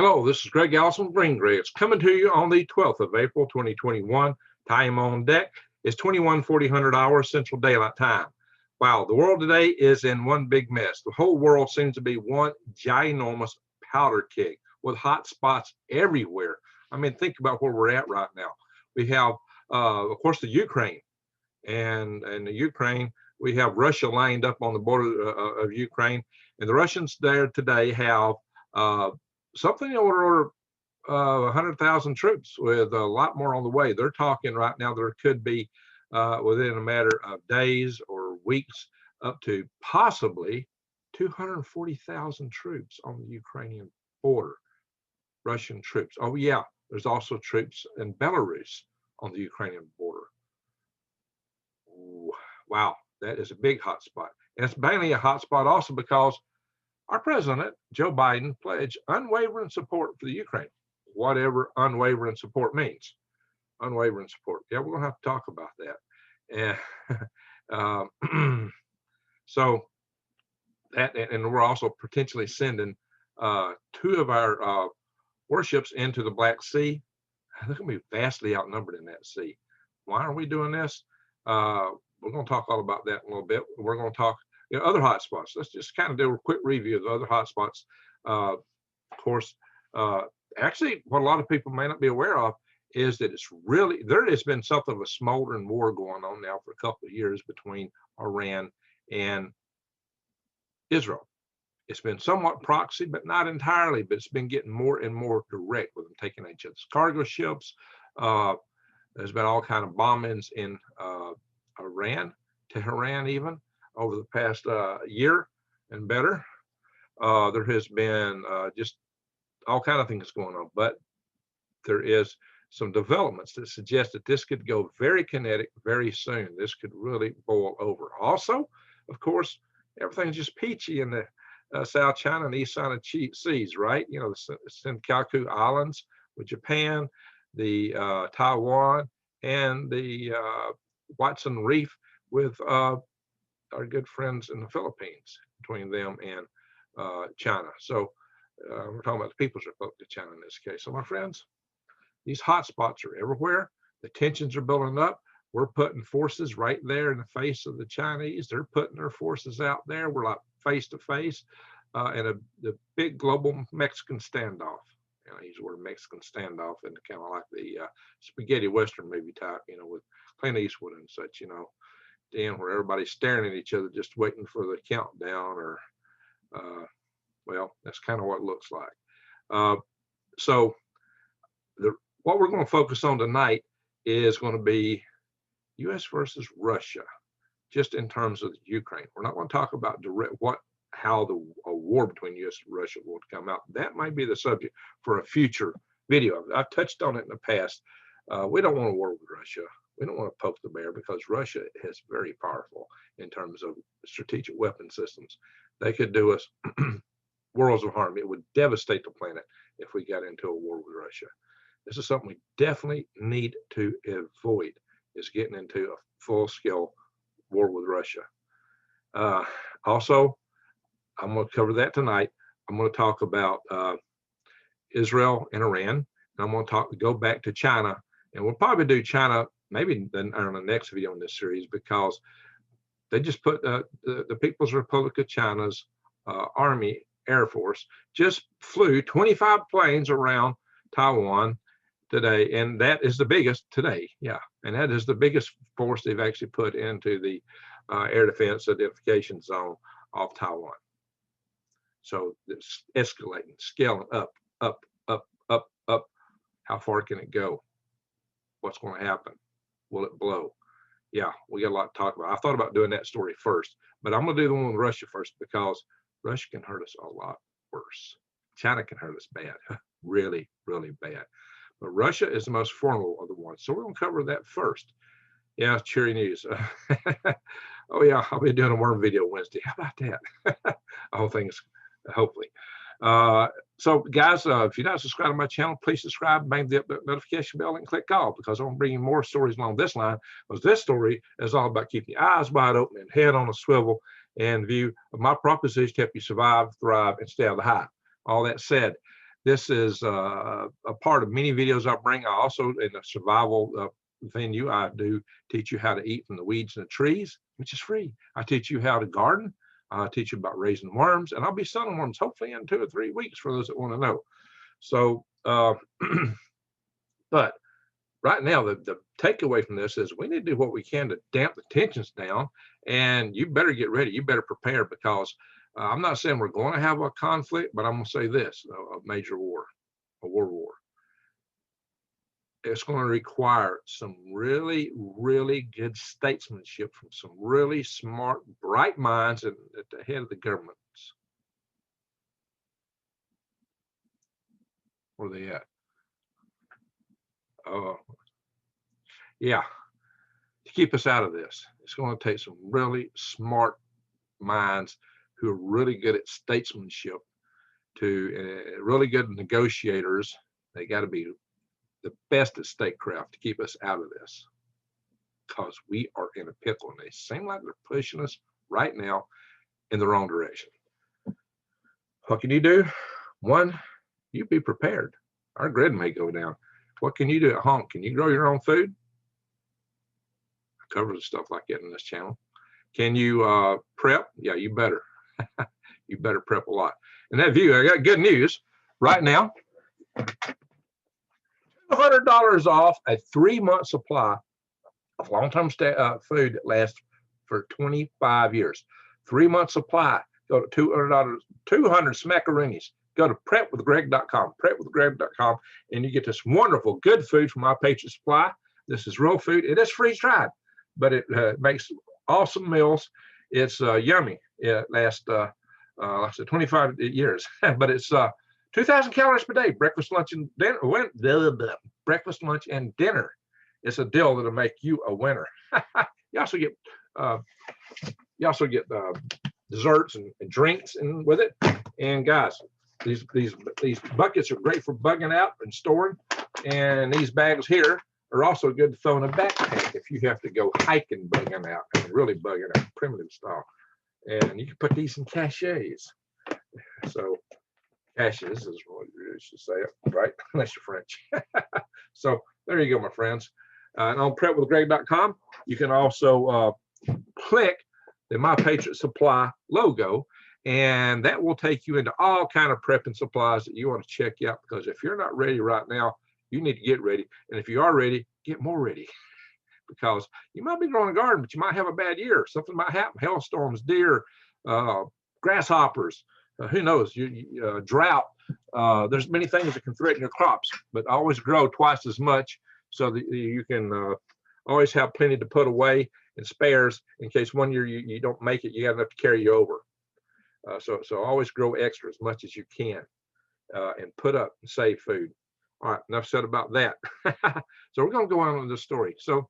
Hello, this is Greg Allison, Green Grades, coming to you on the 12th of April, 2021. Time on deck is 21:40 hours Central Daylight Time. Wow, the world today is in one big mess. The whole world seems to be one ginormous powder keg with hot spots everywhere. I mean, think about where we're at right now. We have, of course, the Ukraine, and the Ukraine, we have Russia lined up on the border of Ukraine, and the Russians there today have something in the order of 100,000 troops, with a lot more on the way. They're talking right now there could be within a matter of days or weeks up to possibly 240,000 troops on the Ukrainian border, Russian troops. Oh yeah, there's also troops in Belarus on the Ukrainian border. Ooh, wow, that is a big hot spot. And it's mainly a hot spot also because our president, Joe Biden, pledged unwavering support for the Ukraine, whatever unwavering support means. Unwavering support. Yeah, we're going to have to talk about that. And so that, and we're also potentially sending two of our warships into the Black Sea. They're going to be vastly outnumbered in that sea. Why are we doing this? We're going to talk all about that in a little bit. We're going to talk other hotspots. Let's just kind of do a quick review of the other hotspots. Of course, actually, what a lot of people may not be aware of is that it's really, there has been something of a smoldering war going on now for a couple of years between Iran and Israel. It's been somewhat proxy, but not entirely, but it's been getting more and more direct with them taking each other's cargo ships. There's been all kind of bombings in Iran, Tehran even, over the past year and better. There has been just all kind of things going on, but there is some developments that suggest that this could go very kinetic very soon. This could really boil over. Also, of course, everything's just peachy in the South China and East China Seas, right? You know, the Senkaku Islands with Japan, the Taiwan, and the Watson Reef with our good friends in the Philippines, between them and China. So we're talking about the People's Republic of China in this case. So my friends, these hot spots are everywhere. The tensions are building up. We're putting forces right there in the face of the Chinese. They're putting their forces out there. We're like face to face in the big global Mexican standoff. You know, I use the word Mexican standoff and kind of like the spaghetti Western movie type, you know, with Clint Eastwood and such, you know, then where everybody's staring at each other, just waiting for the countdown, or well, that's kind of what it looks like. So what we're going to focus on tonight is going to be U.S. versus Russia, just in terms of Ukraine. We're not going to talk about how a war between U.S. and Russia will come out. That might be the subject for a future video. I've touched on it in the past. We don't want a war with Russia. We don't want to poke the bear, because Russia is very powerful in terms of strategic weapon systems. They could do us worlds of harm. It would devastate the planet if we got into a war with Russia. This is something we definitely need to avoid, is getting into a full-scale war with Russia. Also, I'm going to cover that tonight. I'm going to talk about Israel and Iran, and I'm going to go back to China, and we'll probably do China maybe on the next video in this series, because they just put the People's Republic of China's Army Air Force just flew 25 planes around Taiwan today, and that is the biggest today. Yeah, and that is the biggest force they've actually put into the air defense identification zone of Taiwan. So it's escalating, scaling up, up, up, up, up. How far can it go? What's going to happen? Will it blow? Yeah, we got a lot to talk about. I thought about doing that story first, but I'm going to do the one with Russia first, because Russia can hurt us a lot worse. China can hurt us bad, really, really bad. But Russia is the most formidable of the ones. So we're going to cover that first. Yeah, cheery news. Oh yeah, I'll be doing a worm video Wednesday. How about that? The whole thing is, hopefully. So guys, if you're not subscribed to my channel, please subscribe, bang the notification bell, and click all, because I'm bringing more stories along this line. Because this story is all about keeping your eyes wide open and head on a swivel, and view of my proposition to help you survive, thrive, and stay out of the high. All that said, This is a part of many videos I bring. I also, in the survival venue, I do teach you how to eat from the weeds and the trees, which is free. I teach you how to garden. I teach you about raising worms, and I'll be selling worms hopefully in 2 or 3 weeks for those that want to know. So, but right now, the takeaway from this is we need to do what we can to damp the tensions down, and you better get ready. You better prepare, because I'm not saying we're going to have a conflict, but I'm going to say this: a major war, a world war. It's going to require some really, really good statesmanship from some really smart, bright minds at the head of the governments. Where are they at? Yeah, to keep us out of this. It's going to take some really smart minds who are really good at statesmanship, to really good negotiators. They got to be the best at statecraft to keep us out of this, because we are in a pickle, and they seem like they're pushing us right now in the wrong direction. What can you do? One, you be prepared. Our grid may go down. What can you do at home? Can you grow your own food? I cover stuff like that in this channel. Can you prep? Yeah, you better. You better prep a lot. In that view, I got good news right now. $200 off a 3-month supply of long-term food that lasts for 25 years. 3-month supply. Go to $200, 200 smackaroonies. Go to prepwithgreg.com, prepwithgreg.com, and you get this wonderful, good food from My Patriot Supply. This is real food. It is freeze-dried, but it makes awesome meals. It's yummy. It lasts, like I said, 25 years, but it's 2,000 calories per day. Breakfast, lunch, and dinner. Breakfast, lunch, and dinner. It's a deal that'll make you a winner. You also get desserts and drinks and with it. And guys, these buckets are great for bugging out and storing. And these bags here are also good to throw in a backpack if you have to go hiking, bugging out, and really bugging out, primitive style. And you can put these in caches. So caches is what you should say it, right? Unless you're French. So there you go, my friends. And on prepwithgreg.com, you can also click the My Patriot Supply logo, and that will take you into all kind of prepping supplies that you want to check out, because if you're not ready right now, you need to get ready. And if you are ready, get more ready, because you might be growing a garden, but you might have a bad year. Something might happen. Hailstorms, deer, grasshoppers, who knows, drought. There's many things that can threaten your crops, but always grow twice as much so that you can always have plenty to put away and spares in case one year you don't make it, you got enough to carry you over. So always grow extra as much as you can and put up and save food. All right, enough said about that. So we're going to go on with this story. So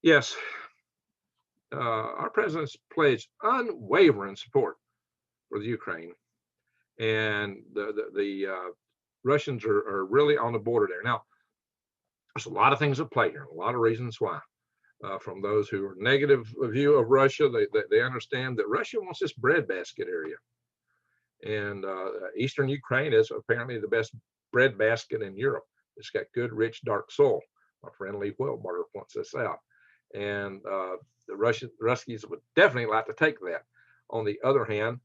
yes, our president's pledged unwavering support for the Ukraine, and the Russians are really on the border there. Now, there's a lot of things at play here, a lot of reasons why. From those who are negative view of Russia, they understand that Russia wants this breadbasket area, and eastern Ukraine is apparently the best breadbasket in Europe. It's got good, rich, dark soil. My friend Wheelbarger points this out, and the Ruskies would definitely like to take that. On the other hand,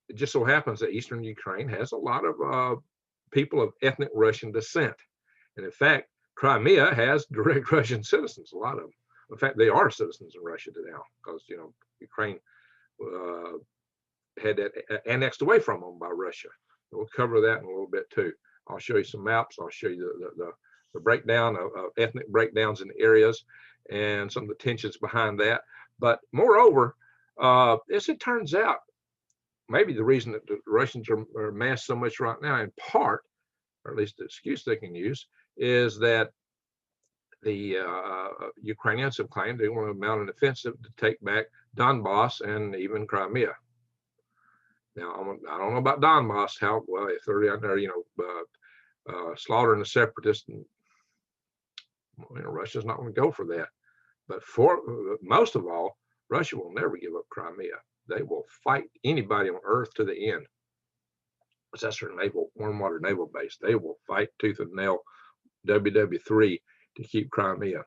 it just so happens that eastern Ukraine has a lot of people of ethnic Russian descent, and in fact, Crimea has direct Russian citizens, a lot of them. In fact, they are citizens in Russia now, because Ukraine had that annexed away from them by Russia. We'll cover that in a little bit too. I'll show you some maps. I'll show you the breakdown of ethnic breakdowns in areas and some of the tensions behind that. But moreover, as it turns out, maybe the reason that the Russians are massed so much right now, in part, or at least the excuse they can use, is that the Ukrainians have claimed they want to mount an offensive to take back Donbass and even Crimea. Now, I don't know about Donbass, how well, if they're out there, slaughtering the separatists, and Russia's not going to go for that. But for most of all, Russia will never give up Crimea. They will fight anybody on earth to the end. That's their naval, warm water naval base. They will fight tooth and nail WWIII to keep Crimea.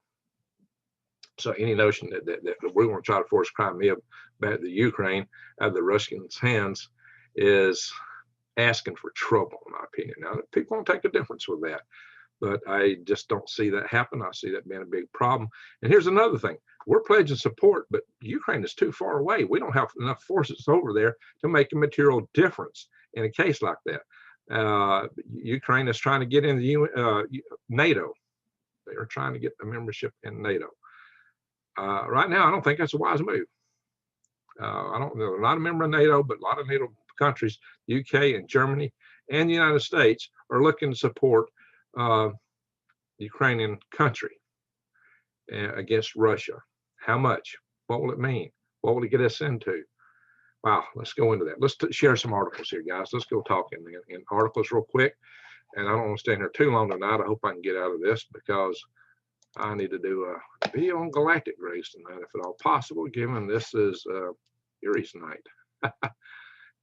So any notion that we want to try to force Crimea back to the Ukraine out of the Russians' hands is asking for trouble, in my opinion. Now, people won't take a difference with that, but I just don't see that happen. I see that being a big problem. And here's another thing. We're pledging support, but Ukraine is too far away. We don't have enough forces over there to make a material difference in a case like that. Ukraine is trying to get into NATO. They are trying to get a membership in NATO. Right now, I don't think that's a wise move. I don't know, they're not a member of NATO, but a lot of NATO countries, UK and Germany and the United States, are looking to support the Ukrainian country against Russia. How much? What will it mean? What will it get us into? Wow, let's go into that. Let's share some articles here, guys. Let's go talking in articles real quick. And I don't want to stay in here too long tonight. I hope I can get out of this because I need to do a video on galactic grays tonight, if at all possible, given this is Yuri's night.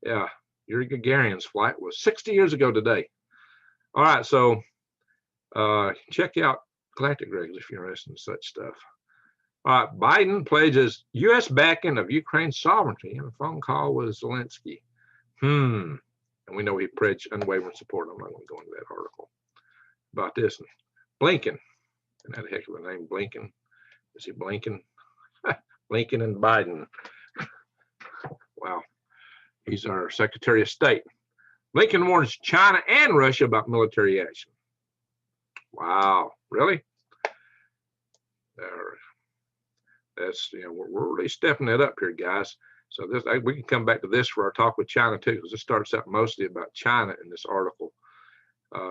Yeah, Yuri Gagarin's flight was 60 years ago today. All right, so check out galactic grays if you're interested in such stuff. All right, Biden pledges U.S. backing of Ukraine's sovereignty in a phone call with Zelensky. And we know he pledged unwavering support. I'm not going to go into that article about this. And Blinken, and that heck of a name, Blinken. Is he Blinken? Blinken and Biden. Wow. He's our Secretary of State. Blinken warns China and Russia about military action. Wow, really? That's, you know, we're really stepping it up here, guys. So this, we can come back to this for our talk with China too, because it starts out mostly about China in this article.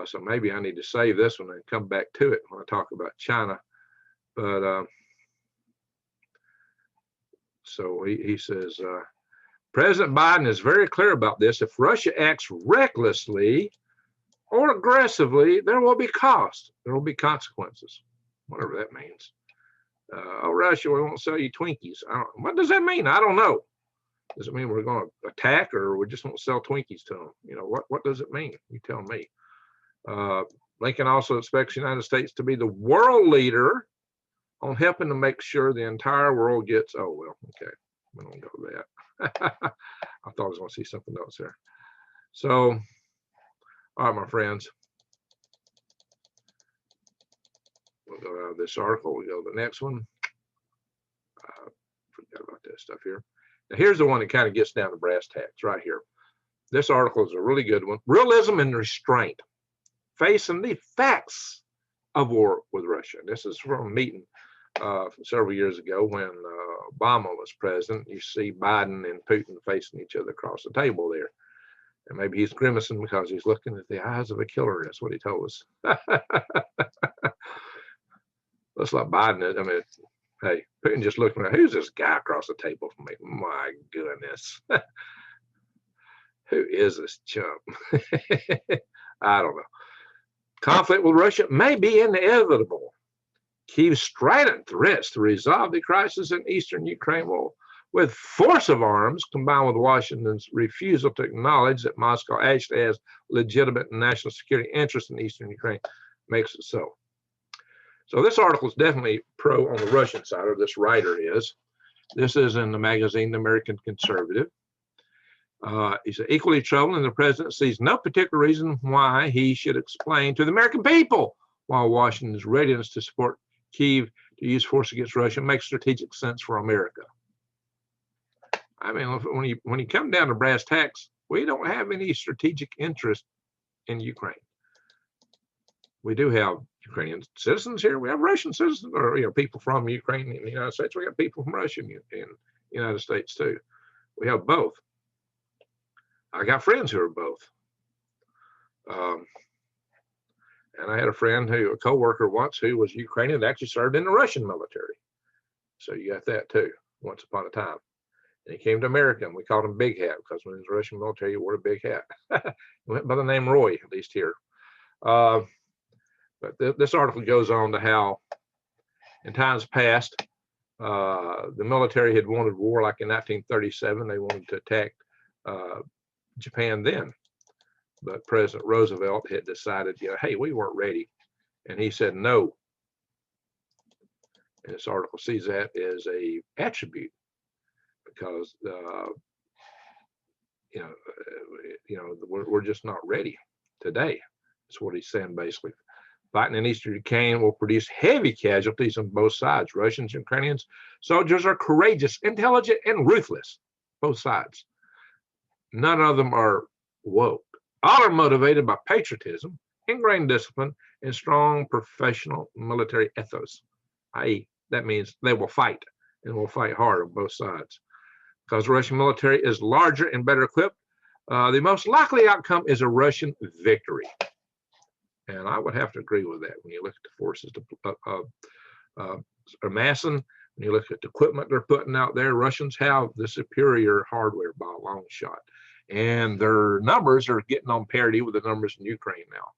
So maybe I need to save this one and come back to it when I talk about China. But so he says, President Biden is very clear about this. If Russia acts recklessly or aggressively, there will be cost. There will be consequences, whatever that means. Oh, Russia, we won't sell you Twinkies. What does that mean? I don't know. Does it mean we're going to attack, or we just won't sell Twinkies to them? You know, what does it mean? You tell me. Lincoln also expects the United States to be the world leader on helping to make sure the entire world gets, oh, well, okay. We don't go to that. I thought I was going to see something else there. So, all right, my friends. We'll go out of this article. We'll go to the next one. Forget about this stuff here. Now, here's the one that kind of gets down to brass tacks right here. This article is a really good one. Realism and restraint. Facing the facts of war with Russia. This is from a meeting from several years ago when Obama was president. You see Biden and Putin facing each other across the table there. And maybe he's grimacing because he's looking at the eyes of a killer. That's what he told us. Looks like Biden. I mean, hey, Putin just looking at, who's this guy across the table from me? My goodness. Who is this chump? I don't know. Conflict with Russia may be inevitable. Kiev's strident threats to resolve the crisis in eastern Ukraine will, with force of arms, combined with Washington's refusal to acknowledge that Moscow actually has legitimate national security interests in eastern Ukraine, makes it so. So this article is definitely pro on the Russian side, or this writer is. This is in the magazine, The American Conservative. He's equally troubling. The president sees no particular reason why he should explain to the American people why Washington's readiness to support Kiev to use force against Russia makes strategic sense for America. I mean, when you come down to brass tacks, we don't have any strategic interest in Ukraine. We do have Ukrainian citizens here. We have Russian citizens, or people from Ukraine in the United States. We got people from Russia in the United States too. We have both. I got friends who are both. And I had a friend a co-worker once who was Ukrainian, actually served in the Russian military. So you got that too, once upon a time. And he came to America, and we called him Big Hat, because when he was in the Russian military, he wore a big hat. He went by the name Roy, at least here. But this article goes on to how, in times past, the military had wanted war, like in 1937. They wanted to attack Japan then. but President Roosevelt had decided, hey, we weren't ready. And he said no. And this article sees that as a attribute because, we're just not ready today. That's what he's saying, basically. Fighting in Eastern Ukraine will produce heavy casualties on both sides. Russians and Ukrainians soldiers are courageous, intelligent, and ruthless. Both sides. None of them are woke. All are motivated by patriotism, ingrained discipline, and strong professional military ethos. I.e., that means they will fight and will fight hard on both sides. Because the Russian military is larger and better equipped, the most likely outcome is a Russian victory. And I would have to agree with that when you look at the forces amassing, when you look at the equipment they're putting out there. Russians have the superior hardware by a long shot. And their numbers are getting on parity with the numbers in Ukraine now.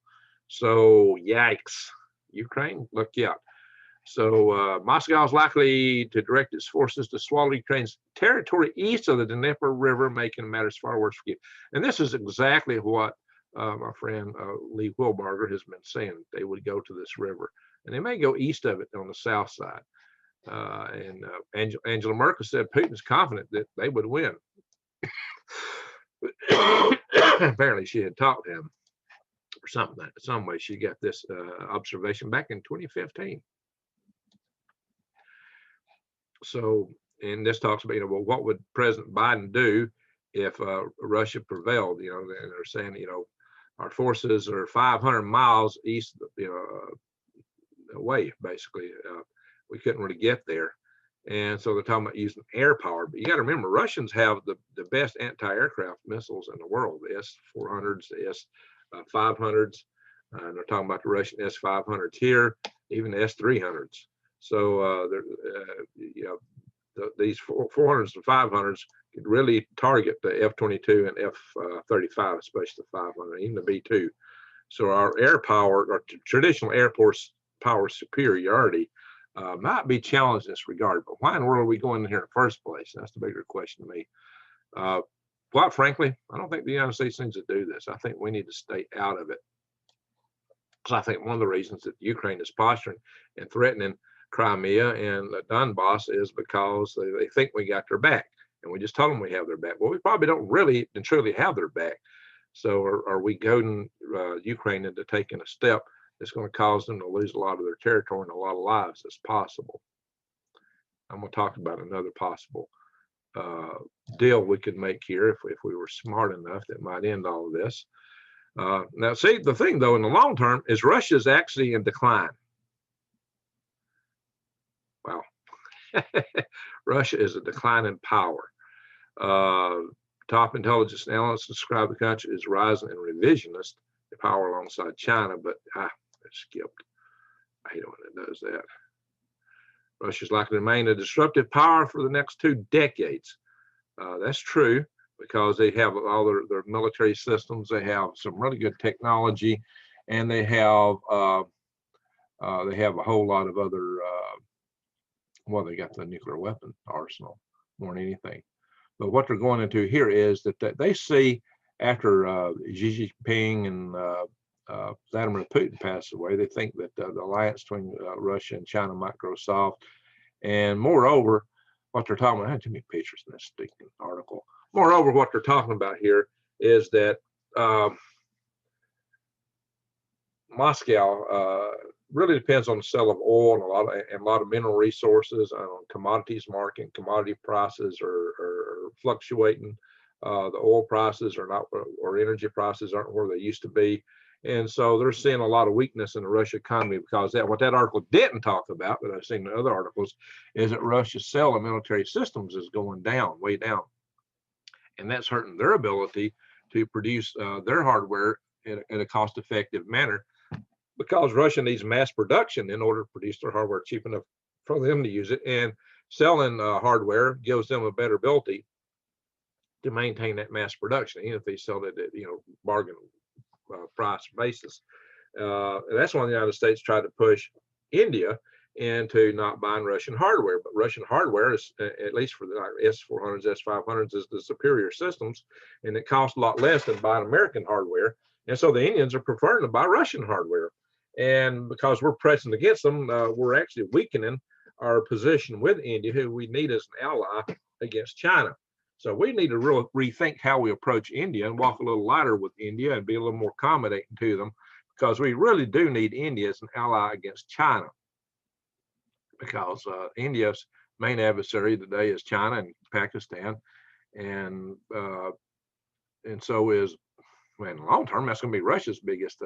So, yikes. Ukraine, look out. So Moscow is likely to direct its forces to swallow Ukraine's territory east of the Dnieper River, making matters far worse for you. And this is exactly what my friend Lee Wheelbarger has been saying. They would go to this river, and they may go east of it on the south side. Angela Merkel said Putin's confident that they would win. Apparently, she had talked to him or something. Some way, she got this observation back in 2015. So, and this talks about, well, what would President Biden do if Russia prevailed? And they're saying, our forces are 500 miles east, away, basically. We couldn't really get there. And so they're talking about using air power. But you got to remember, Russians have the best anti-aircraft missiles in the world, the S-400s, the S-500s. And they're talking about the Russian S-500s here, even the S-300s. So these 400s and 500s could really target the F-22 and F-35, especially the 500, even the B-2. So our air power, our traditional air force power superiority might be challenged in this regard. But why in the world are we going in here in the first place? That's the bigger question to me. Quite frankly, I don't think the United States needs to do this. I think we need to stay out of it. Because I think one of the reasons that Ukraine is posturing and threatening Crimea and Donbass is because they think we got their back, and we just told them we have their back. Well, we probably don't really and truly have their back. So are we goading Ukraine into taking a step that's going to cause them to lose a lot of their territory and a lot of lives? It's possible. I'm going to talk about another possible deal we could make here if we were smart enough that might end all of this. Now, see, the thing, though, in the long term is Russia's actually in decline. Wow. Russia is a declining power. Top intelligence analysts describe the country as rising and revisionist power alongside China, but it skipped. I hate when it does that. Russia is likely to remain a disruptive power for the next 2 decades. That's true because they have all their military systems. They have some really good technology, and they have a whole lot of other. Well, they got the nuclear weapon arsenal more than anything. But what they're going into here is that they see after Xi Jinping and Vladimir Putin passed away, they think that the alliance between Russia and China might grow soft. And moreover, what they're talking about, I had too many pictures in this stinking article. Moreover, what they're talking about here is that Moscow really depends on the sale of oil and a lot of mineral resources, on commodities market. Commodity prices are fluctuating. The oil prices are not, or energy prices aren't where they used to be. And so they're seeing a lot of weakness in the Russian economy because that. What that article didn't talk about, but I've seen in other articles, is that Russia's sale of military systems is going down, way down. And that's hurting their ability to produce their hardware in a cost-effective manner, because Russia needs mass production in order to produce their hardware cheap enough for them to use it. And selling hardware gives them a better ability to maintain that mass production, even if they sell it at bargain price basis. That's why the United States tried to push India into not buying Russian hardware. But Russian hardware is, at least for the S-400s, S-500s, is the superior systems, and it costs a lot less than buying American hardware. And so the Indians are preferring to buy Russian hardware. And because we're pressing against them, we're actually weakening our position with India, who we need as an ally against China. So we need to really rethink how we approach India and walk a little lighter with India and be a little more accommodating to them, because we really do need India as an ally against China. Because India's main adversary today is China and Pakistan, and so is, well, in the long term, that's going to be Russia's biggest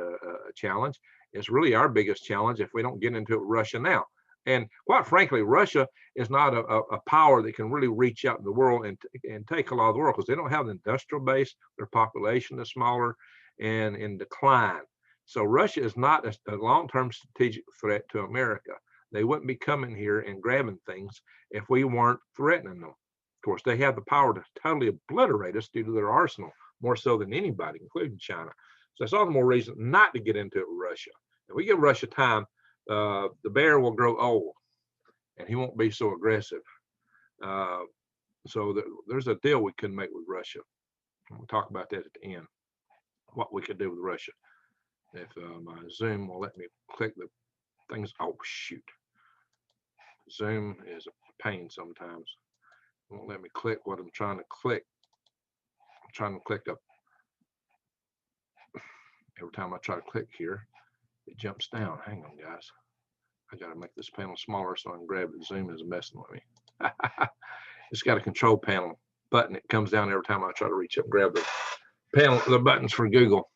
challenge. It's really our biggest challenge if we don't get into it with Russia now. And quite frankly, Russia is not a power that can really reach out in the world and take a lot of the world, because they don't have an industrial base. Their population is smaller and in decline. So Russia is not a long-term strategic threat to America. They wouldn't be coming here and grabbing things if we weren't threatening them. Of course, they have the power to totally obliterate us due to their arsenal, more so than anybody, including China. So that's all the more reason not to get into it with Russia. If we give Russia time, the bear will grow old and he won't be so aggressive. So there's a deal we can make with Russia. We'll talk about that at the end, what we could do with Russia. If my Zoom will let me click the things. Oh, shoot. Zoom is a pain sometimes. It won't let me click what I'm trying to click. I'm trying to click up. Every time I try to click here, it jumps down. Hang on, guys. I got to make this panel smaller so I can grab it. Zoom is messing with me. It's got a control panel button. It comes down every time I try to reach up and grab the panel, the buttons for Google.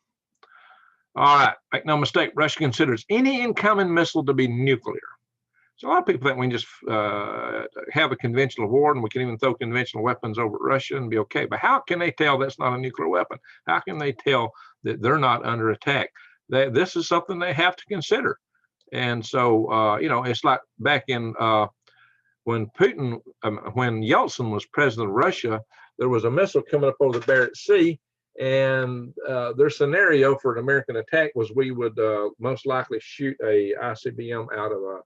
All right, make no mistake, Russia considers any incoming missile to be nuclear. So a lot of people think we can just have a conventional war and we can even throw conventional weapons over at Russia and be okay. But how can they tell that's not a nuclear weapon? How can they tell that they're not under attack? This is something they have to consider. And so, it's like back in when when Yeltsin was president of Russia, there was a missile coming up over the Barents Sea. And their scenario for an American attack was we would most likely shoot a ICBM out of a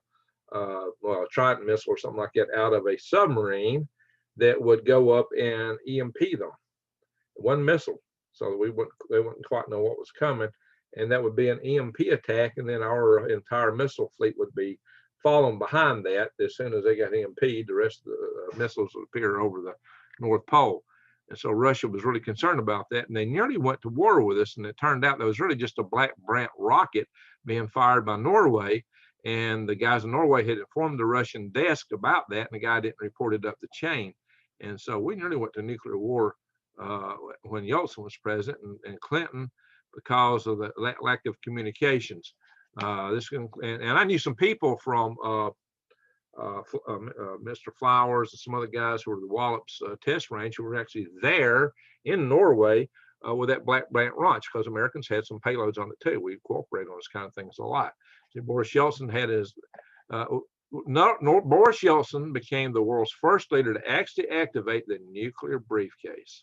Trident missile or something like that out of a submarine that would go up and EMP them. One missile, so they wouldn't quite know what was coming, and that would be an EMP attack, and then our entire missile fleet would be following behind that. As soon as they got EMP'd, the rest of the missiles would appear over the North Pole. And so Russia was really concerned about that, and they nearly went to war with us. And it turned out there was really just a Black Brant rocket being fired by Norway. And the guys in Norway had informed the Russian desk about that, and the guy didn't report it up the chain. And so we nearly went to nuclear war when Yeltsin was president, and Clinton, because of the lack of communications. And I knew some people from Mr. Flowers and some other guys who were the Wallops test range who were actually there in Norway with that Black Brant launch, because Americans had some payloads on it too. We cooperate on this kind of things a lot. So Boris Yeltsin had his Boris Yeltsin became the world's first leader to actually activate the nuclear briefcase.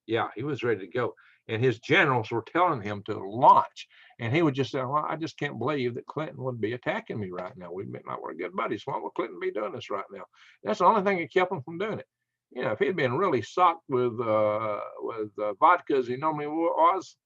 Yeah, he was ready to go. And his generals were telling him to launch. And he would just say, well, I just can't believe that Clinton would be attacking me right now. We're good buddies. Why would Clinton be doing this right now? That's the only thing that kept him from doing it. If he'd been really socked with vodka as he normally was,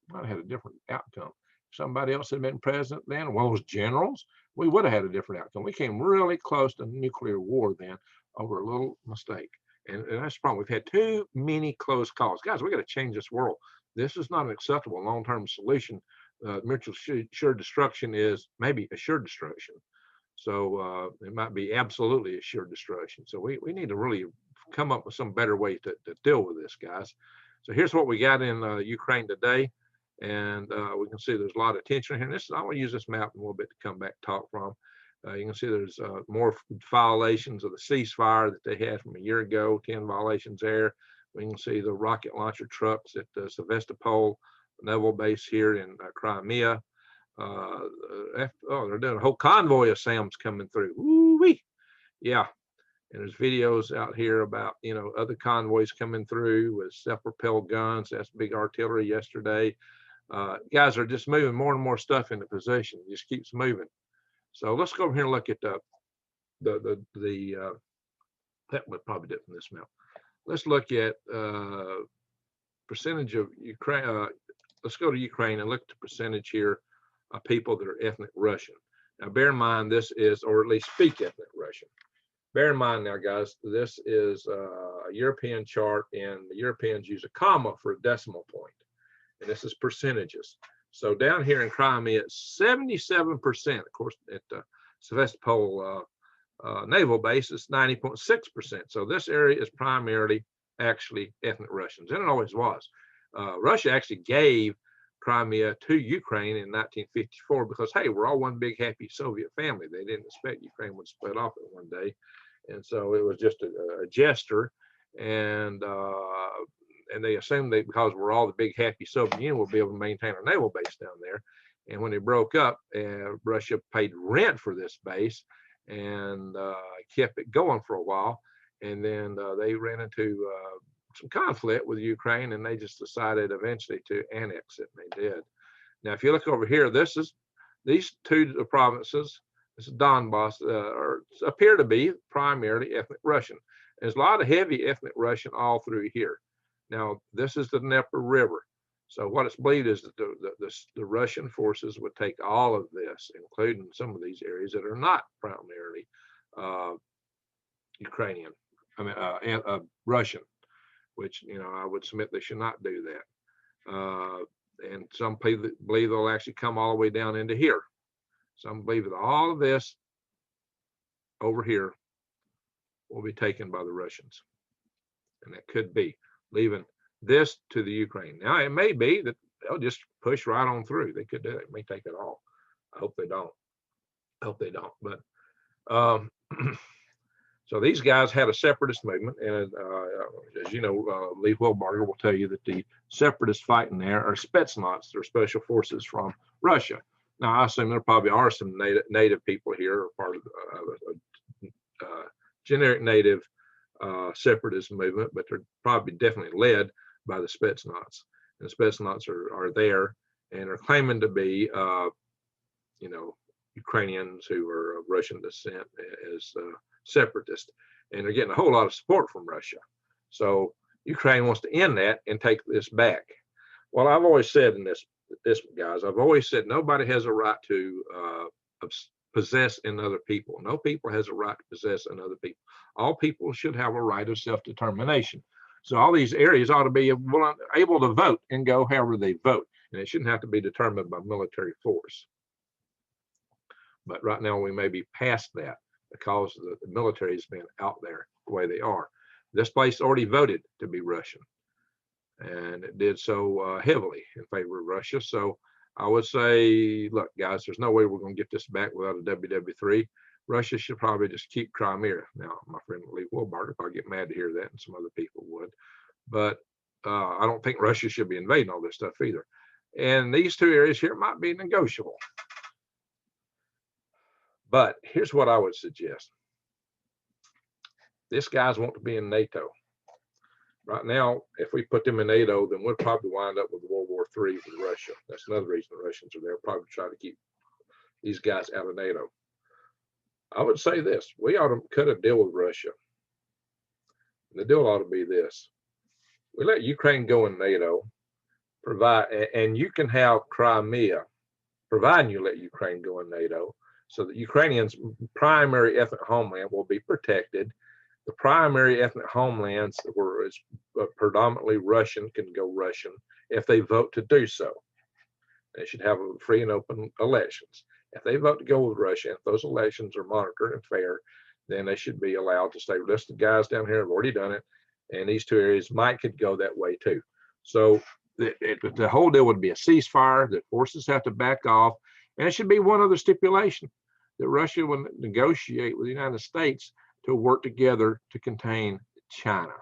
might have had a different outcome. If somebody else had been president then, well, those generals, we would have had a different outcome. We came really close to nuclear war then over a little mistake. And that's the problem. We've had too many close calls. Guys, we got to change this world. This is not an acceptable long-term solution. Mutually assured destruction is maybe assured destruction. So it might be absolutely assured destruction. So we need to really come up with some better way to deal with this, guys. So here's what we got in Ukraine today. And we can see there's a lot of tension here. And I want to use this map a little bit to come back and talk from. You can see there's more violations of the ceasefire that they had from a year ago, 10 violations there. We can see the rocket launcher trucks at Sevastopol naval base here in Crimea. They're doing a whole convoy of SAMs coming through. Woo-wee. Yeah. And there's videos out here about, other convoys coming through with self-propelled guns. That's big artillery yesterday. Guys are just moving more and more stuff into position. It just keeps moving. So let's go over here and look at that would probably do it from this map. Let's look at percentage of Ukraine let's go to Ukraine and look at the percentage here of people that are ethnic Russian. Now, bear in mind, this is, or at least speak ethnic Russian. Bear in mind now, guys, this is a European chart, and the Europeans use a comma for a decimal point, and this is percentages. So down here in Crimea, 77%, of course, at Sevastopol naval base is 90.6%. So this area is primarily actually ethnic Russians, and it always was. Russia actually gave Crimea to Ukraine in 1954 because, hey, we're all one big happy Soviet family. They didn't expect Ukraine would split off at one day. And so it was just a gesture. And they assumed that because we're all the big happy Soviet Union, we'll be able to maintain our naval base down there. And when they broke up, Russia paid rent for this base and kept it going for a while. And then they ran into some conflict with Ukraine, and they just decided eventually to annex it, and they did. Now, if you look over here, these two provinces, this is Donbass, appear to be primarily ethnic Russian. There's a lot of heavy ethnic Russian all through here. Now, this is the Dnieper River. So what it's believed is that the Russian forces would take all of this, including some of these areas that are not primarily Ukrainian, Russian, which, I would submit they should not do that. And some people believe they'll actually come all the way down into here. Some believe that all of this over here will be taken by the Russians. And that could be leaving this to the Ukraine. Now, it may be that they'll just push right on through. They could do it. They may take it all. I hope they don't. But so these guys had a separatist movement, and as you know, Lee Wheelbarger will tell you that the separatists fighting there are Spetsnaz, they're special forces from Russia. Now, I assume there probably are some native people here, or part of a generic native separatist movement, but they're probably definitely led by the Spetsnaz. And the Spetsnaz are there and are claiming to be, Ukrainians who are of Russian descent as separatists, and they're getting a whole lot of support from Russia. So Ukraine wants to end that and take this back. Well, I've always said in this guys, I've always said nobody has a right to possess another people. No people has a right to possess another people. All people should have a right of self-determination. So all these areas ought to be able to vote and go however they vote, and it shouldn't have to be determined by military force. But right now we may be past that because the military has been out there the way they are. This place already voted to be Russian, and it did so heavily in favor of Russia. So I would say, look, guys, there's no way we're going to get this back without a WWIII. Russia should probably just keep Crimea. Now, my friend Lee Wheelbarger probably get mad to hear that, and some other people would. But I don't think Russia should be invading all this stuff either. And these two areas here might be negotiable. But here's what I would suggest. These guys want to be in NATO. Right now, if we put them in NATO, then we'll probably wind up with World War III with Russia. That's another reason the Russians are there, probably try to keep these guys out of NATO. I would say this, we ought to cut a deal with Russia. The deal ought to be this. We let Ukraine go in NATO, and you can have Crimea, providing you let Ukraine go in NATO, so that Ukrainians' primary ethnic homeland will be protected. The primary ethnic homelands where it's predominantly Russian can go Russian if they vote to do so. They should have free and open elections. If they vote to go with Russia, if those elections are monitored and fair, then they should be allowed to stay. This, the guys down here have already done it, and these two areas could go that way too. So the whole deal would be a ceasefire, that forces have to back off, and it should be one other stipulation, that Russia would negotiate with the United States to work together to contain China.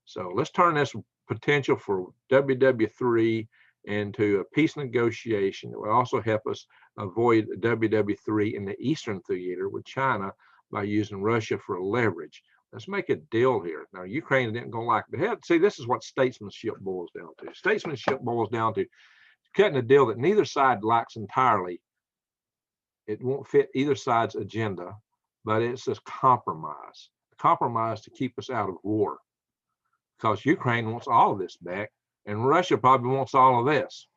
So let's turn this potential for WWIII into a peace negotiation that will also help us avoid WWIII in the Eastern Theater with China by using Russia for leverage. Let's make a deal here. Now, Ukraine didn't go like the head. See, this is what statesmanship boils down to. Statesmanship boils down to cutting a deal that neither side likes entirely. It won't fit either side's agenda, but it's a compromise to keep us out of war. Because Ukraine wants all of this back, And Russia probably wants all of this.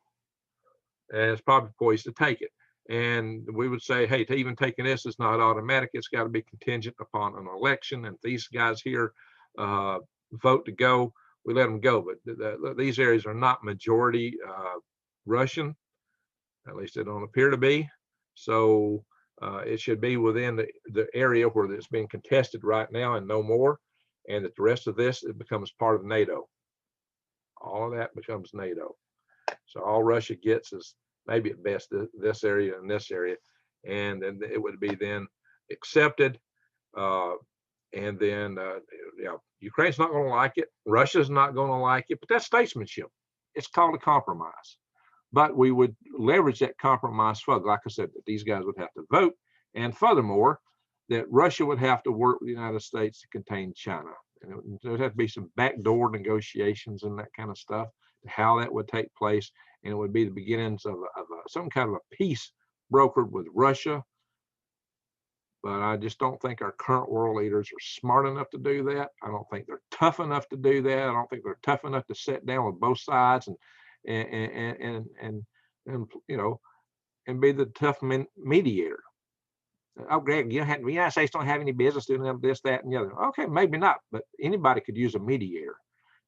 And it's probably poised to take it. And we would say, hey, to even taking this is not automatic. It's got to be contingent upon an election. And if these guys here vote to go, we let them go. But these areas are not majority Russian. At least they don't appear to be. So it should be within the area where it's being contested right now and no more. And that the rest of this, it becomes part of NATO. All of that becomes NATO. So all Russia gets is maybe at best this area and this area. And then it would be then accepted. And then Ukraine's not going to like it. Russia's not going to like it. But that's statesmanship. It's called a compromise. But we would leverage that compromise further. Like I said, that these guys would have to vote. And furthermore, that Russia would have to work with the United States to contain China. And there would have to be some backdoor negotiations and that kind of stuff, how that would take place. And it would be the beginnings of some kind of a peace brokered with Russia. But I just don't think our current world leaders are smart enough to do that. I don't think they're tough enough to do that. I don't think they're tough enough to sit down with both sides and you know, and be the tough mediator. Oh, Greg, the United States don't have any business doing this, that, and the other. Okay, maybe not, but anybody could use a mediator,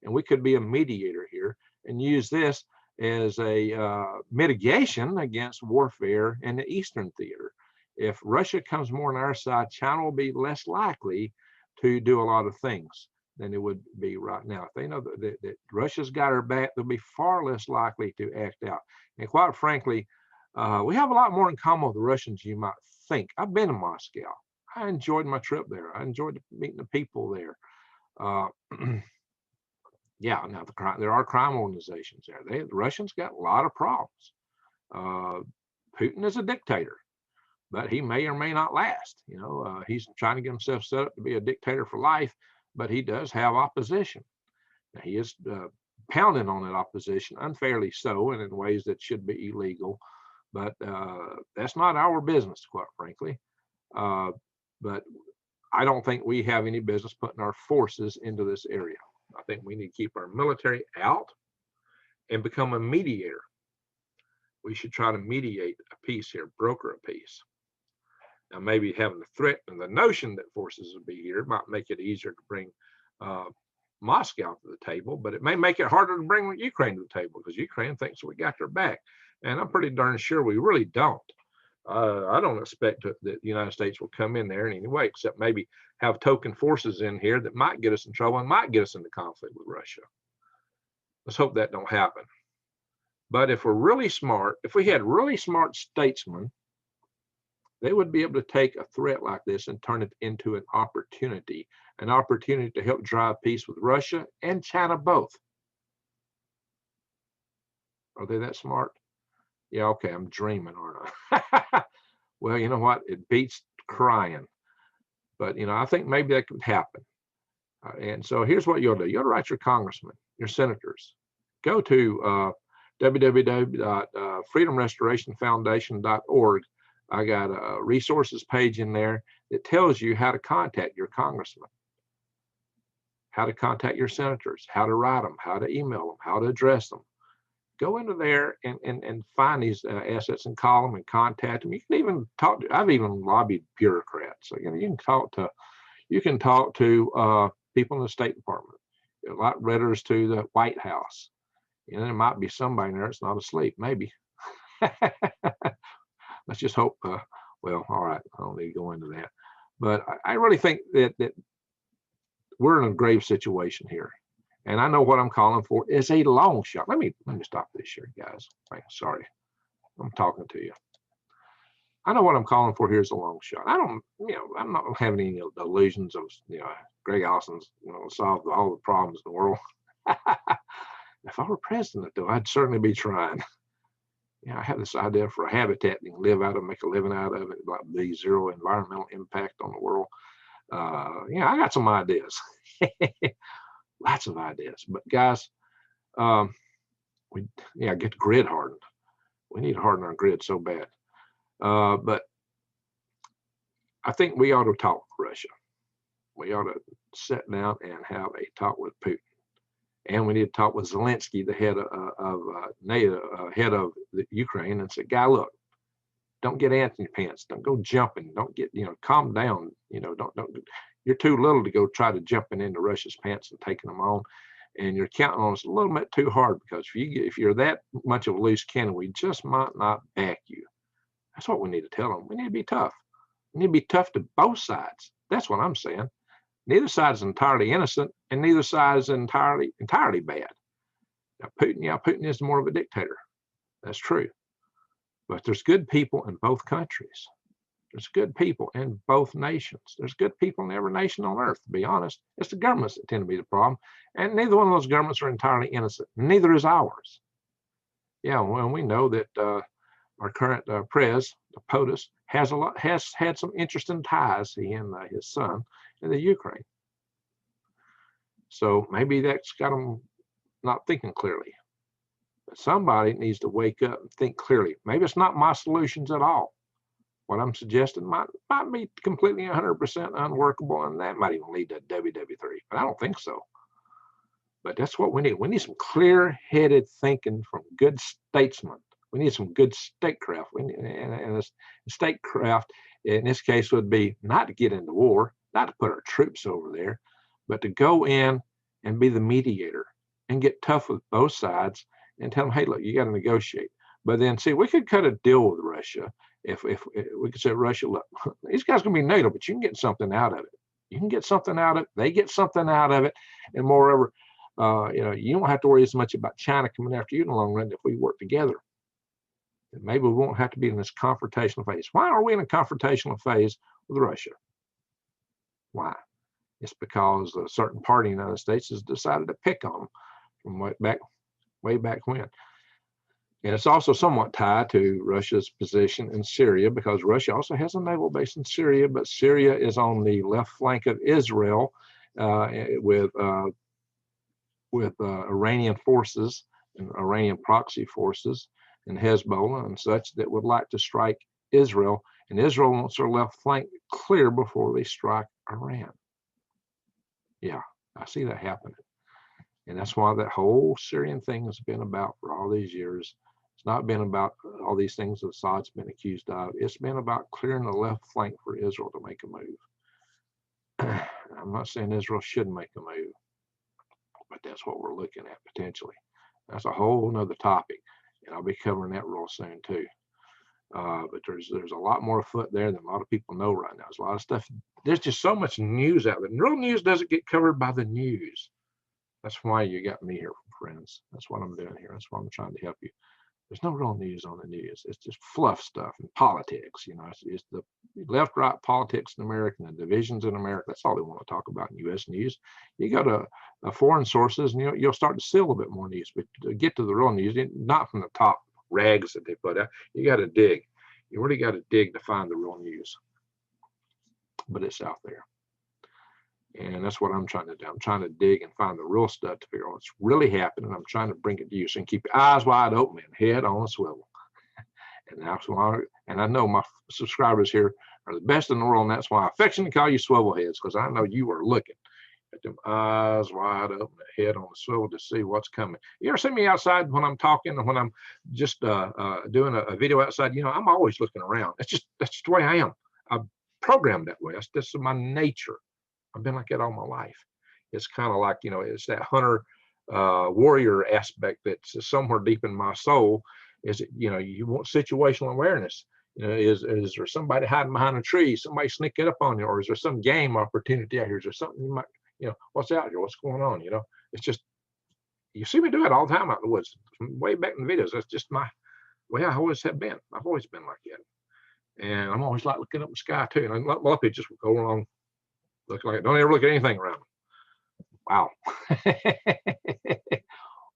and we could be a mediator here and use this as a mitigation against warfare in the Eastern theater. If Russia comes more on our side, China will be less likely to do a lot of things than it would be right now. If they know that Russia's got our back, they'll be far less likely to act out. And quite frankly, we have a lot more in common with the Russians than you might think. I've been to Moscow. I enjoyed my trip there. I enjoyed meeting the people there. Yeah, now there are crime organizations there. The Russians got a lot of problems. Putin is a dictator, but he may or may not last. You know, he's trying to get himself set up to be a dictator for life, but he does have opposition. Now, he is pounding on that opposition, unfairly so, and in ways that should be illegal. But that's not our business, quite frankly. But I don't think we have any business putting our forces into this area. I think we need to keep our military out and become a mediator. We should try to mediate a peace here, broker a peace. Now, maybe having the threat and the notion that forces will be here might make it easier to bring Moscow to the table, but it may make it harder to bring Ukraine to the table because Ukraine thinks we got their back. And I'm pretty darn sure we really don't. I don't expect that the United States will come in there in any way, except maybe have token forces in here that might get us in trouble and might get us into conflict with Russia. Let's hope that don't happen. But if we're really smart, if we had really smart statesmen, they would be able to take a threat like this and turn it into an opportunity to help drive peace with Russia and China both. Are they that smart? Yeah, okay, I'm dreaming, aren't I? Well, you know what? It beats crying. But, you know, I think maybe that could happen. And so here's what you'll do. You'll write your congressmen, your senators. Go to www.freedomrestorationfoundation.org. I got a resources page in there that tells you how to contact your congressman, how to contact your senators, how to write them, how to email them, how to address them. Go into there and find these assets and call them and contact them. You can even talk to, I've even lobbied bureaucrats. So, you know, you can talk to people in the State Department, like letters to the White House. You know, there might be somebody in there that's not asleep, maybe. Let's just hope, well, all right, I don't need to go into that. But I really think that we're in a grave situation here. And I know what I'm calling for is a long shot. Let me stop this here, guys. Sorry, I'm talking to you. I know what I'm calling for here is a long shot. I'm not having any illusions of, Greg Allison's, solve all the problems in the world. If I were president, though, I'd certainly be trying. I have this idea for a habitat you can live out of, make a living out of it, like the zero environmental impact on the world. I got some ideas. Lots of ideas, but guys, get the grid hardened. We need to harden our grid so bad. But I think we ought to talk with Russia. We ought to sit down and have a talk with Putin And we need to talk with Zelensky, the head of NATO, head of the Ukraine, and say, guy, look, don't get ants in your pants. Don't go jumping. Don't get, calm down. Don't. You're too little to go try to jumping into Russia's pants and taking them on. And you're counting on us a little bit too hard, because if you're that much of a loose cannon, we just might not back you. That's what we need to tell them. We need to be tough. We need to be tough to both sides. That's what I'm saying. Neither side is entirely innocent, and neither side is entirely bad. Now, Putin is more of a dictator. That's true. But there's good people in both countries. There's good people in both nations. There's good people in every nation on earth, to be honest. It's the governments that tend to be the problem. And neither one of those governments are entirely innocent. Neither is ours. Yeah, well, we know that our current PRES, POTUS, has had some interesting ties, he and his son, in the Ukraine. So maybe that's got them not thinking clearly. But somebody needs to wake up and think clearly. Maybe it's not my solutions at all. What I'm suggesting might be completely 100% unworkable, and that might even lead to WWIII, but I don't think so. But that's what we need. We need some clear-headed thinking from good statesmen. We need some good statecraft. And statecraft, in this case, would be not to get into war, not to put our troops over there, but to go in and be the mediator and get tough with both sides and tell them, hey, look, you got to negotiate. But then, see, we could cut a deal with Russia if we could say, Russia, look, these guys are going to be NATO, but you can get something out of it. You can get something out of it. They get something out of it. And moreover, you don't have to worry as much about China coming after you in the long run if we work together. And maybe we won't have to be in this confrontational phase. Why are we in a confrontational phase with Russia? Why? It's because a certain party in the United States has decided to pick on them from way back when. And it's also somewhat tied to Russia's position in Syria, because Russia also has a naval base in Syria, but Syria is on the left flank of Israel with Iranian forces and Iranian proxy forces and Hezbollah and such that would like to strike Israel. And Israel wants their left flank clear before they strike Iran. Yeah, I see that happening. And that's why that whole Syrian thing has been about for all these years. It's not been about all these things that Assad's been accused of. It's been about clearing the left flank for Israel to make a move. I'm not saying Israel should make a move, but that's what we're looking at potentially. That's a whole nother topic, and I'll be covering that real soon too. But there's a lot more afoot there than a lot of people know right now. There's a lot of stuff. There's just so much news out there. And real news doesn't get covered by the news. That's why you got me here, friends. That's what I'm doing here. That's why I'm trying to help you. There's no real news on the news. It's just fluff stuff and politics. It's the left-right politics in America and the divisions in America. That's all they want to talk about in U.S. news. You go to foreign sources, and you'll start to see a little bit more news. But to get to the real news, not from the top rags that they put out, you got to dig. You really got to dig to find the real news. But it's out there. And that's what I'm trying to do. I'm trying to dig and find the real stuff to figure out what's really happening. I'm trying to bring it to you so you can keep your eyes wide open and head on a swivel. And that's why, and I know my subscribers here are the best in the world, and that's why I affectionately call you swivel heads, because I know you are looking at them eyes wide open, head on a swivel to see what's coming. You ever see me outside when I'm talking and when I'm just doing a video outside? I'm always looking around. That's just the way I am. I'm programmed that way. That's just my nature. I've been like that all my life. It's kind of like, it's that hunter warrior aspect that's somewhere deep in my soul. Is it, you want situational awareness. Is there somebody hiding behind a tree, somebody sneaking up on you, or is there some game opportunity out here? Is there something you might, what's out here? What's going on? It's just, you see me do it all the time out in the woods, way back in the videos. That's just my way I always have been. I've always been like that. And I'm always like looking up the sky too. And a lot of people just go along, look like it. Don't ever look at anything around them. Wow.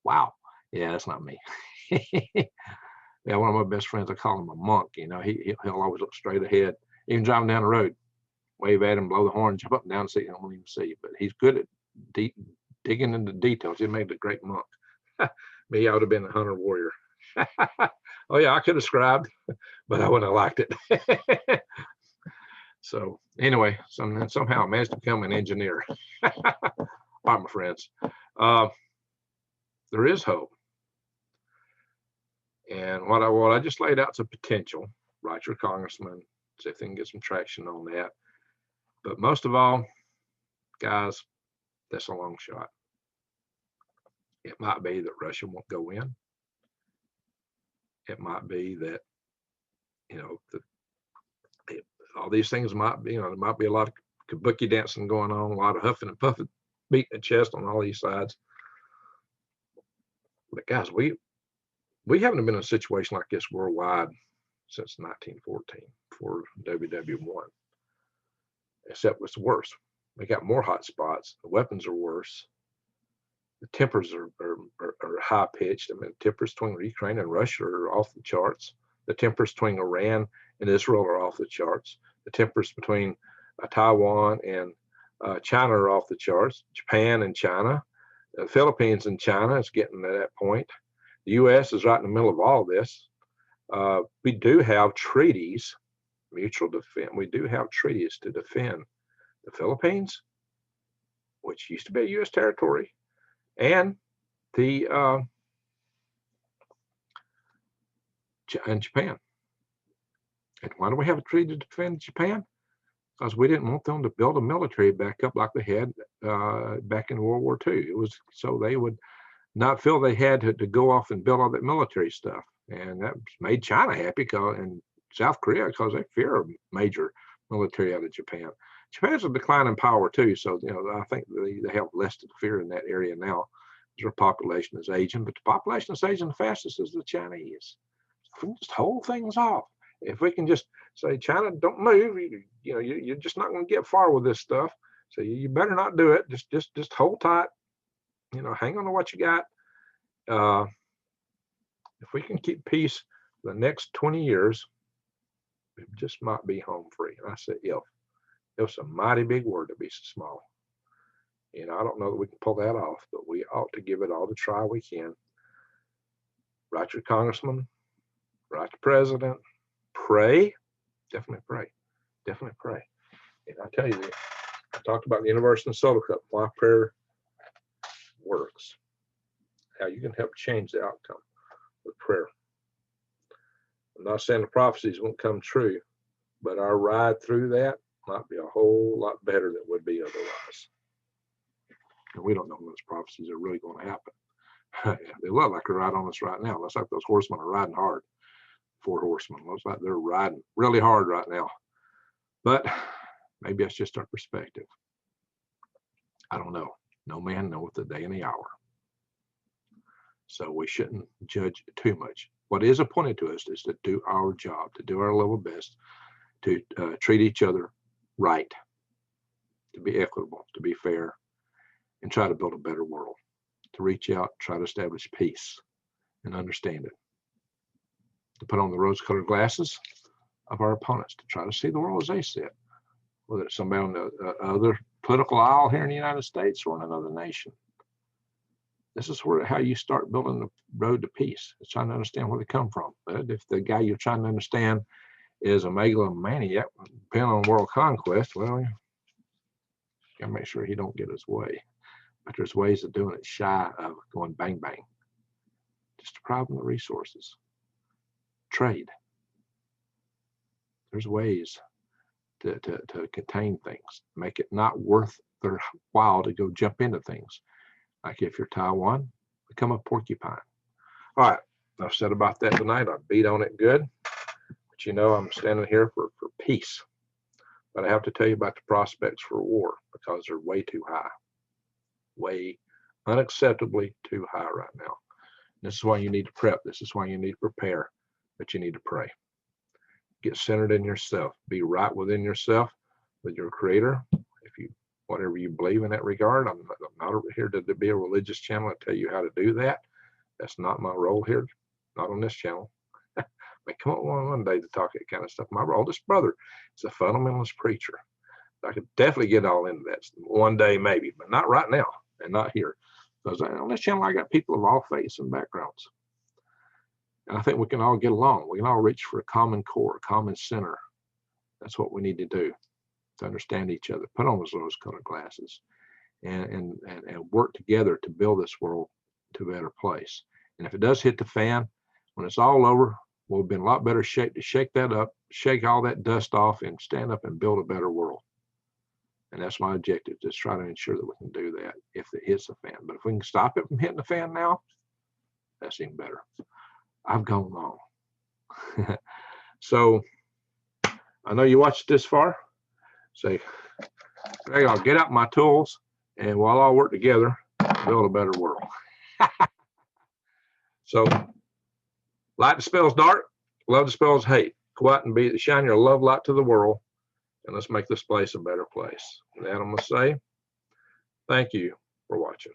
Wow. Yeah, that's not me. Yeah, one of my best friends, I call him a monk. He'll always look straight ahead. Even driving down the road, wave at him, blow the horn, jump up and down and see. I won't even see. But he's good at digging into details. He made a great monk. Me, I would have been a hunter warrior. Oh yeah, I could have scribed, but I wouldn't have liked it. So anyway, somehow I managed to become an engineer. All right, my friends. There is hope. And what I just laid out is a potential. Write your congressman, see if they can get some traction on that. But most of all, guys, that's a long shot. It might be that Russia won't go in. It might be that, all these things might be, there might be a lot of kabuki dancing going on, a lot of huffing and puffing, beating the chest on all these sides. But guys, we haven't been in a situation like this worldwide since 1914 for WWIII, except it's worse. We got more hot spots. The weapons are worse. The tempers are high pitched. I mean, the tempers between Ukraine and Russia are off the charts. The tempers between Iran and Israel are off the charts. The tempers between Taiwan and China are off the charts. Japan and China, the Philippines and China is getting to that point. The U.S. is right in the middle of all this. We do have treaties, mutual defense. We do have treaties to defend the Philippines, which used to be a U.S. territory, and and Japan. And why do we have a treaty to defend Japan? Because we didn't want them to build a military back up like they had back in World War II. It was so they would not feel they had to go off and build all that military stuff. And that made China happy, and South Korea, because they fear a major military out of Japan. Japan's a decline in power too, so I think they have less to fear in that area now. Their population is aging, but the population is aging the fastest is the Chinese. If we can just hold things off, if we can just say, China, don't move, you're just not going to get far with this stuff. So you better not do it. Just hold tight. Hang on to what you got. If we can keep peace for the next 20 years, we just might be home free. And I said, if. It's a mighty big word to be so small. I don't know that we can pull that off, but we ought to give it all the try we can. Write your congressman, write the president, pray, definitely pray, definitely pray. And I tell you, I talked about the University of Solar Cup, why prayer works, how you can help change the outcome with prayer. I'm not saying the prophecies won't come true, but our ride through that might be a whole lot better than it would be otherwise. And we don't know when those prophecies are really going to happen. They look like they're right on us right now. It looks like those horsemen are riding hard. 4 horsemen. Looks like they're riding really hard right now. But maybe that's just our perspective. I don't know. No man knoweth the day and the hour. So we shouldn't judge too much. What is appointed to us is to do our job, to do our level best, to treat each other right, to be equitable, to be fair, and try to build a better world, to reach out, try to establish peace and understand it, to put on the rose-colored glasses of our opponents, to try to see the world as they see it, whether it's somebody on the other political aisle here in the United States or in another nation. This is how you start building the road to peace. It's trying to understand where they come from. But if the guy you're trying to understand is a megalomaniac, depending on world conquest, well, you gotta make sure he don't get his way. But there's ways of doing it shy of going bang bang. Just deprive them of the resources. Trade. There's ways to contain things, make it not worth their while to go jump into things. Like if you're Taiwan, become a porcupine. All right, I've said about that tonight. I beat on it good. But I'm standing here for peace. But I have to tell you about the prospects for war because they're way too high. Way unacceptably too high right now. This is why you need to prep. This is why you need to prepare. But you need to pray. Get centered in yourself. Be right within yourself with your Creator. Whatever you believe in that regard. I'm not here to be a religious channel and tell you how to do that. That's not my role here. Not on this channel. I come up one day to talk that kind of stuff. My oldest brother is a fundamentalist preacher. I could definitely get all into that one day maybe, but not right now and not here. Because on this channel, I got people of all faiths and backgrounds. And I think we can all get along. We can all reach for a common core, a common center. That's what we need to do, to understand each other, put on those rose-colored glasses, and work together to build this world to a better place. And if it does hit the fan, when it's all over, we'll be in a lot better shape to shake that up, shake all that dust off, and stand up and build a better world. And that's my objective, just try to ensure that we can do that if it hits the fan. But if we can stop it from hitting the fan now, that's even better. I've gone long. So I know you watched this far. Say, Greg, I'll get out my tools and we'll all work together to build a better world. So light dispels dark, love dispels hate. Go out and shine your love light to the world, and let's make this place a better place. And that I'm going to say, thank you for watching.